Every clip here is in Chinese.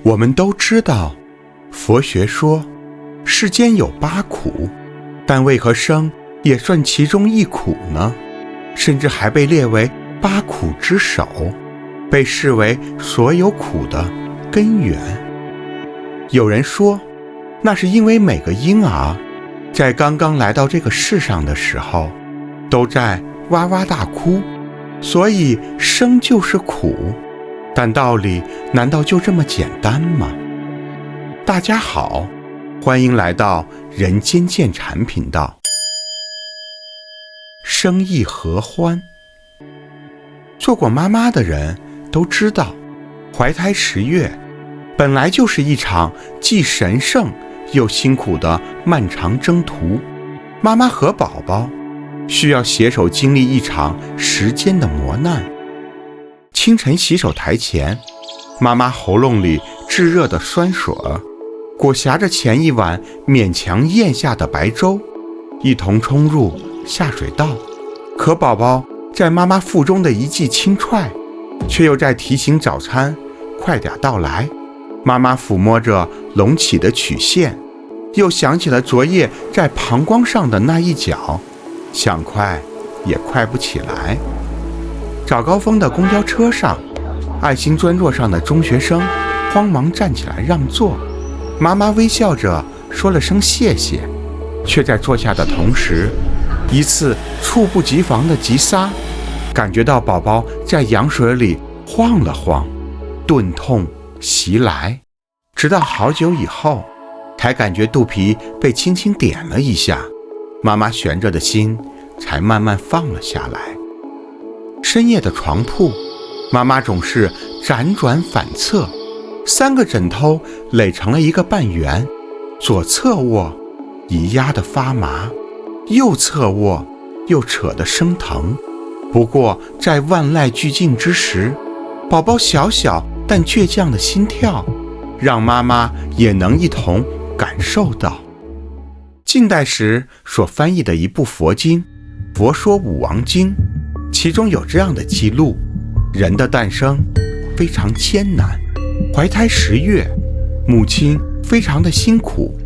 我们都知道，佛学说世间有8苦，但为何生也算其中一苦呢？甚至还被列为8苦之首，被视为所有苦的根源。有人说，那是因为每个婴儿在刚刚来到这个世上的时候，都在哇哇大哭，所以生就是苦。但道理难道就这么简单吗？大家好，欢迎来到人间见禅频道。生亦何欢？做过妈妈的人都知道，怀胎10月本来就是一场既神圣又辛苦的漫长征途。妈妈和宝宝需要携手经历一场时间的磨难。清晨洗手台前，妈妈喉咙里炙热的酸水裹挟着前一晚勉强咽下的白粥，一同冲入下水道。可宝宝在妈妈腹中的一记轻踹，却又在提醒早餐快点到来。妈妈抚摸着隆起的曲线，又想起了昨夜在膀胱上的那一脚，想快也快不起来。早高峰的公交车上，爱心专座上的中学生慌忙站起来让座。妈妈微笑着说了声谢谢，却在坐下的同时，一次猝不及防的急刹，感觉到宝宝在羊水里晃了晃，钝痛袭来，直到好久以后才感觉肚皮被轻轻点了一下，妈妈悬着的心才慢慢放了下来。深夜的床铺，妈妈总是辗转反侧，3个枕头垒成了一个半圆，左侧卧已压得发麻，右侧卧又扯得生疼。不过在万籁俱静之时，宝宝小小但倔强的心跳让妈妈也能一同感受到。近代时所翻译的一部佛经《佛说五王经》，其中有这样的记录：人的诞生非常艰难，怀胎10月，母亲非常的辛苦，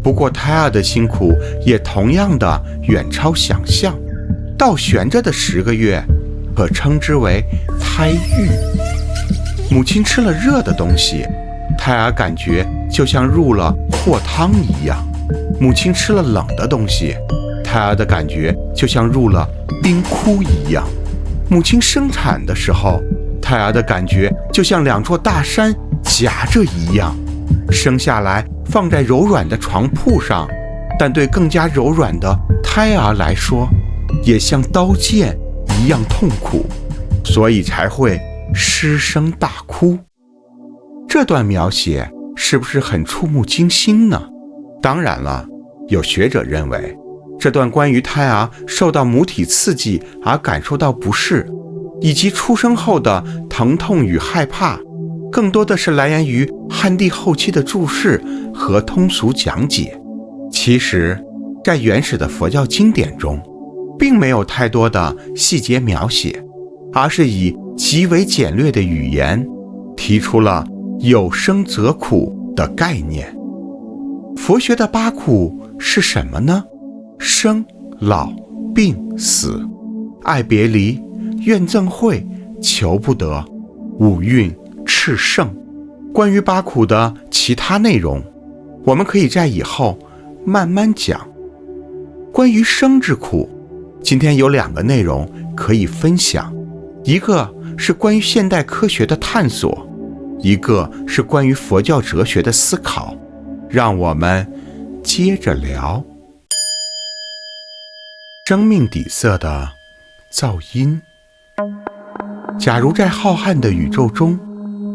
不过胎儿的辛苦也同样的远超想象。到悬着的10个月，可称之为胎狱。母亲吃了热的东西，胎儿感觉就像入了祸汤一样；母亲吃了冷的东西，胎儿的感觉就像入了冰窟一样。母亲生产的时候，胎儿的感觉就像2座大山夹着一样。生下来放在柔软的床铺上，但对更加柔软的胎儿来说，也像刀剑一样痛苦，所以才会失声大哭。这段描写是不是很触目惊心呢？当然了，有学者认为，这段关于胎儿受到母体刺激而感受到不适，以及出生后的疼痛与害怕，更多的是来源于汉地后期的注释和通俗讲解。其实，在原始的佛教经典中，并没有太多的细节描写，而是以极为简略的语言提出了有生则苦的概念。佛学的8苦是什么呢？生、老、病、死，爱别离，怨憎会，求不得，五蕴炽盛。关于8苦的其他内容，我们可以在以后慢慢讲。关于生之苦，今天有2个内容可以分享，一个是关于现代科学的探索，一个是关于佛教哲学的思考。让我们接着聊。生命底色的噪音。假如在浩瀚的宇宙中，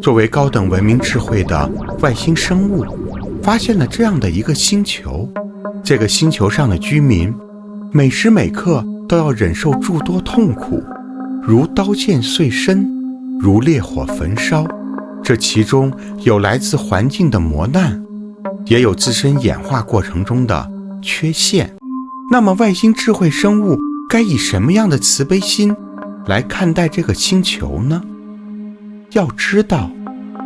作为高等文明智慧的外星生物发现了这样的一个星球，这个星球上的居民每时每刻都要忍受诸多痛苦，如刀剑碎身，如烈火焚烧。这其中有来自环境的磨难，也有自身演化过程中的缺陷。那么外星智慧生物该以什么样的慈悲心来看待这个星球呢？要知道，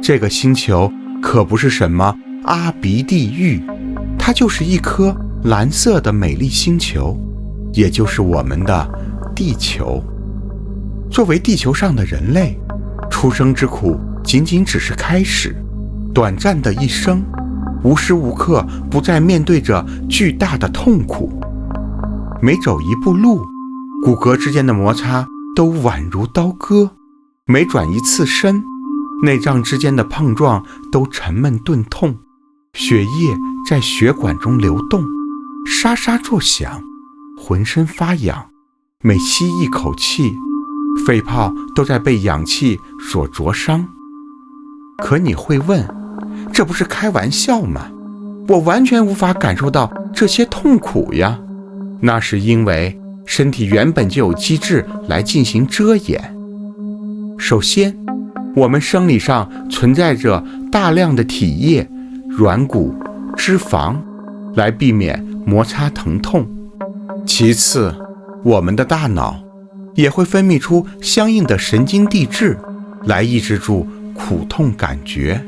这个星球可不是什么阿鼻地狱，它就是一颗蓝色的美丽星球，也就是我们的地球。作为地球上的人类，出生之苦仅仅只是开始，短暂的一生，无时无刻不在面对着巨大的痛苦。每走一步路，骨骼之间的摩擦都宛如刀割；每转一次身，内脏之间的碰撞都沉闷钝痛。血液在血管中流动，沙沙作响，浑身发痒。每吸一口气，肺泡都在被氧气所灼伤。可你会问，这不是开玩笑吗？我完全无法感受到这些痛苦呀。那是因为身体原本就有机制来进行遮掩。首先，我们生理上存在着大量的体液、软骨、脂肪，来避免摩擦疼痛。其次，我们的大脑也会分泌出相应的神经递质，来抑制住苦痛感觉。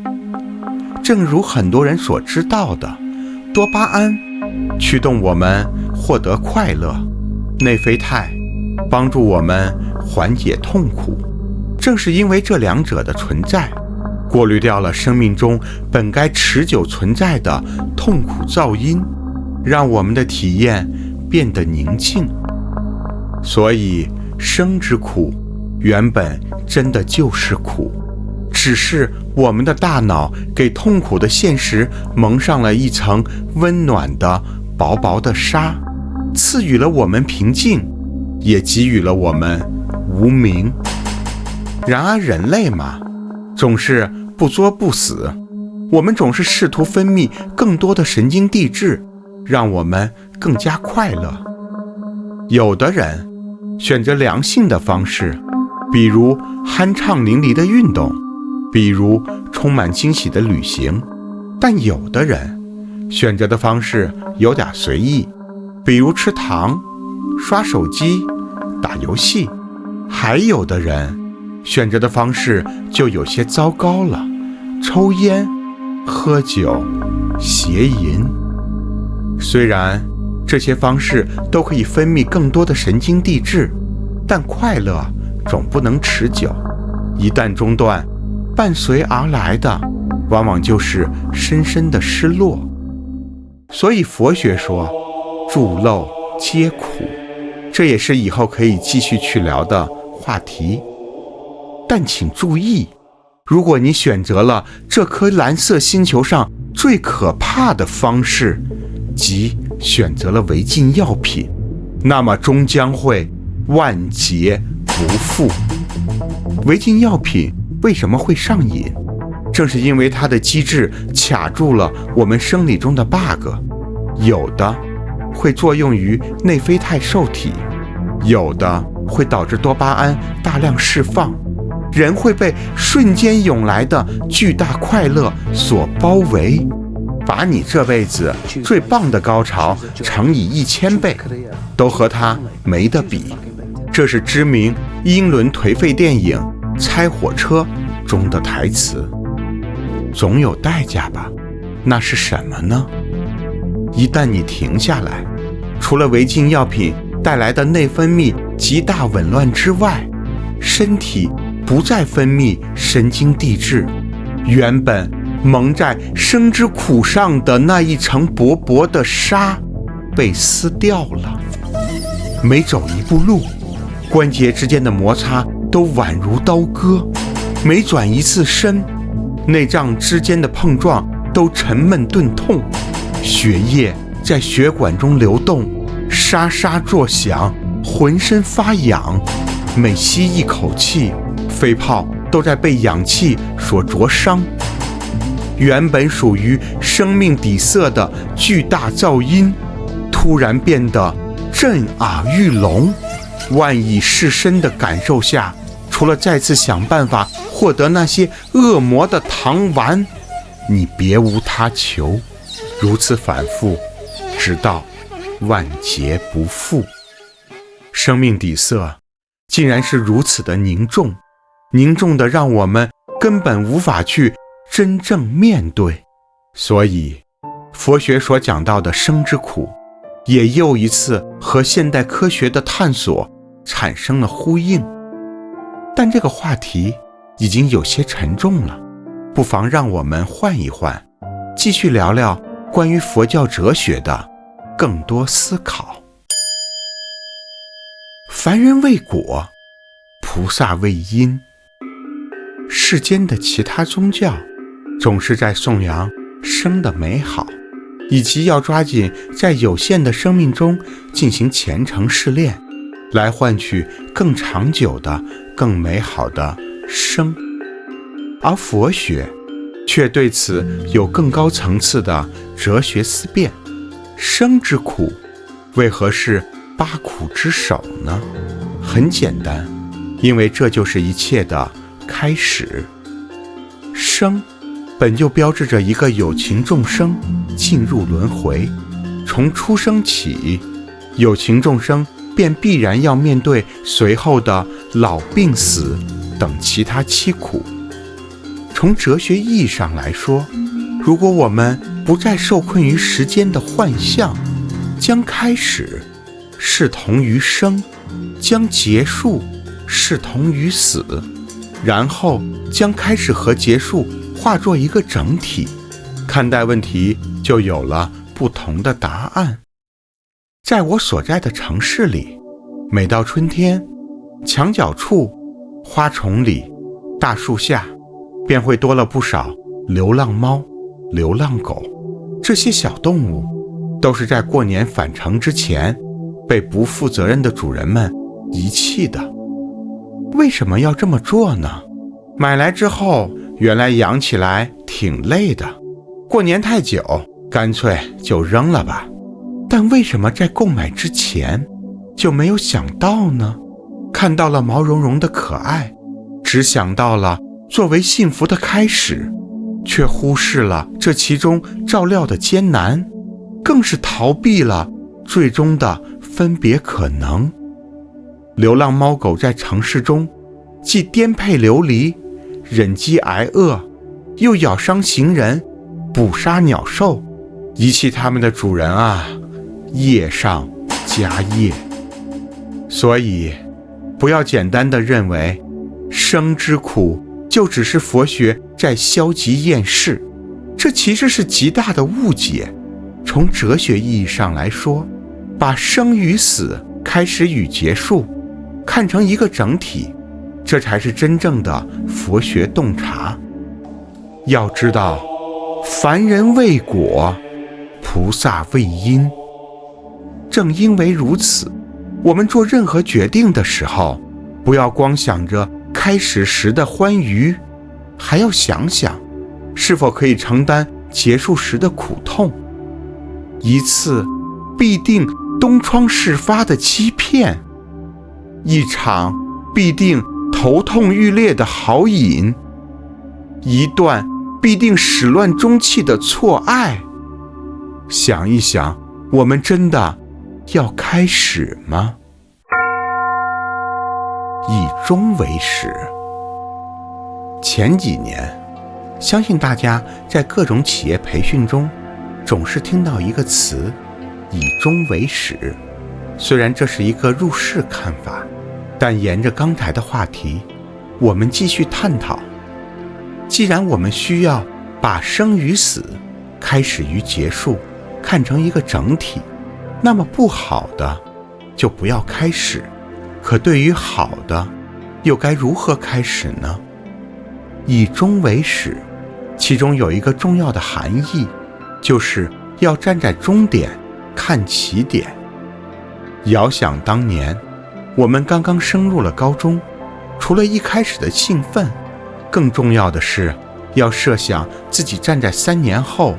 正如很多人所知道的，多巴胺驱动我们获得快乐，内啡肽帮助我们缓解痛苦。正是因为这两者的存在，过滤掉了生命中本该持久存在的痛苦噪音，让我们的体验变得宁静。所以生之苦原本真的就是苦，只是我们的大脑给痛苦的现实蒙上了一层温暖的薄薄的纱，赐予了我们平静，也给予了我们无明。然而人类嘛，总是不作不死，我们总是试图分泌更多的神经递质，让我们更加快乐。有的人选择良性的方式，比如酣畅淋漓的运动，比如充满惊喜的旅行。但有的人选择的方式有点随意，比如吃糖、刷手机、打游戏。还有的人选择的方式就有些糟糕了，抽烟、喝酒、邪淫。虽然这些方式都可以分泌更多的神经递质，但快乐总不能持久，一旦中断，伴随而来的往往就是深深的失落。所以佛学说诸漏皆苦，这也是以后可以继续去聊的话题。但请注意，如果你选择了这颗蓝色星球上最可怕的方式，即选择了违禁药品，那么终将会万劫不复。违禁药品为什么会上瘾？正是因为它的机制卡住了我们生理中的 bug， 有的会作用于内啡肽受体，有的会导致多巴胺大量释放，人会被瞬间涌来的巨大快乐所包围，把你这辈子最棒的高潮乘以1000倍，都和它没得比。这是知名英伦颓废电影《拆火车》中的台词。总有代价吧？那是什么呢？一旦你停下来，除了违禁药品带来的内分泌极大紊乱之外，身体不再分泌神经递质，原本蒙在生之苦上的那一层薄薄的纱被撕掉了。每走一步路，关节之间的摩擦都宛如刀割；每转一次身，内脏之间的碰撞都沉闷钝痛。血液在血管中流动，沙沙作响，浑身发痒。每吸一口气，肺泡都在被氧气所灼伤。原本属于生命底色的巨大噪音，突然变得震耳欲聋。万蚁噬身的感受下，除了再次想办法获得那些恶魔的糖丸，你别无他求。如此反复，直到万劫不复。生命底色竟然是如此的凝重，凝重的让我们根本无法去真正面对。所以佛学所讲到的生之苦，也又一次和现代科学的探索产生了呼应。但这个话题已经有些沉重了，不妨让我们换一换，继续聊聊关于佛教哲学的更多思考。凡人为果，菩萨为因。世间的其他宗教总是在颂扬生的美好，以及要抓紧在有限的生命中进行虔诚试炼，来换取更长久的、更美好的生。而佛学却对此有更高层次的哲学思辨。生之苦，为何是八苦之首呢？很简单，因为这就是一切的开始。生本就标志着一个有情众生进入轮回，从出生起，有情众生便必然要面对随后的老病死等其他凄苦。从哲学意义上来说，如果我们不再受困于时间的幻象，将开始视同于生，将结束视同于死，然后将开始和结束化作一个整体，看待问题就有了不同的答案。在我所在的城市里，每到春天，墙角处、花丛里、大树下，便会多了不少流浪猫、流浪狗。这些小动物都是在过年返程之前被不负责任的主人们遗弃的。为什么要这么做呢？买来之后，原来养起来挺累的，过年太久，干脆就扔了吧。但为什么在购买之前就没有想到呢？看到了毛茸茸的可爱，只想到了作为幸福的开始，却忽视了这其中照料的艰难，更是逃避了最终的分别可能。流浪猫狗在城市中既颠沛流离，忍饥挨饿，又咬伤行人，捕杀鸟兽，遗弃他们的主人啊，业上加业。所以不要简单地认为生之苦就只是佛学在消极厌世，这其实是极大的误解。从哲学意义上来说，把生与死、开始与结束看成一个整体，这才是真正的佛学洞察。要知道，凡人为果，菩萨为因。正因为如此，我们做任何决定的时候，不要光想着开始时的欢愉，还要想想是否可以承担结束时的苦痛。一次必定东窗事发的欺骗，一场必定头痛欲裂的豪饮，一段必定始乱终弃的错爱。想一想，我们真的要开始吗？以终为始。前几年，相信大家在各种企业培训中总是听到一个词，以终为始。虽然这是一个入世看法，但沿着刚才的话题，我们继续探讨。既然我们需要把生与死、开始与结束看成一个整体，那么不好的就不要开始，可对于好的又该如何开始呢？以终为始，其中有一个重要的含义，就是要站在终点看起点。遥想当年，我们刚刚升入了高中，除了一开始的兴奋，更重要的是要设想自己站在3年后，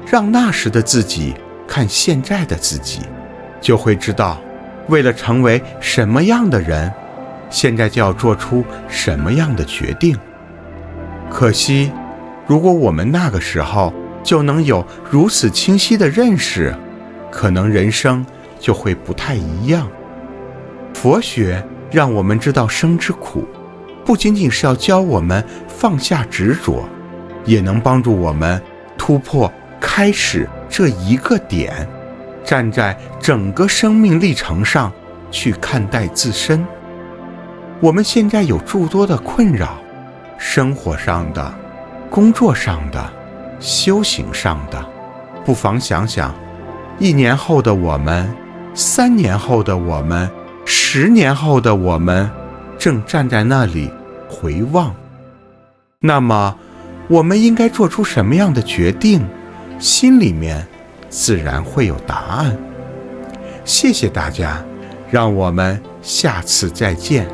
让那时的自己看现在的自己，就会知道为了成为什么样的人，现在就要做出什么样的决定。可惜，如果我们那个时候就能有如此清晰的认识，可能人生就会不太一样。佛学让我们知道生之苦，不仅仅是要教我们放下执着，也能帮助我们突破开始这一个点，站在整个生命历程上去看待自身。我们现在有诸多的困扰，生活上的、工作上的、修行上的，不妨想想1年后的我们、3年后的我们、10年后的我们，正站在那里回望。那么我们应该做出什么样的决定？心里面自然会有答案。谢谢大家，让我们下次再见。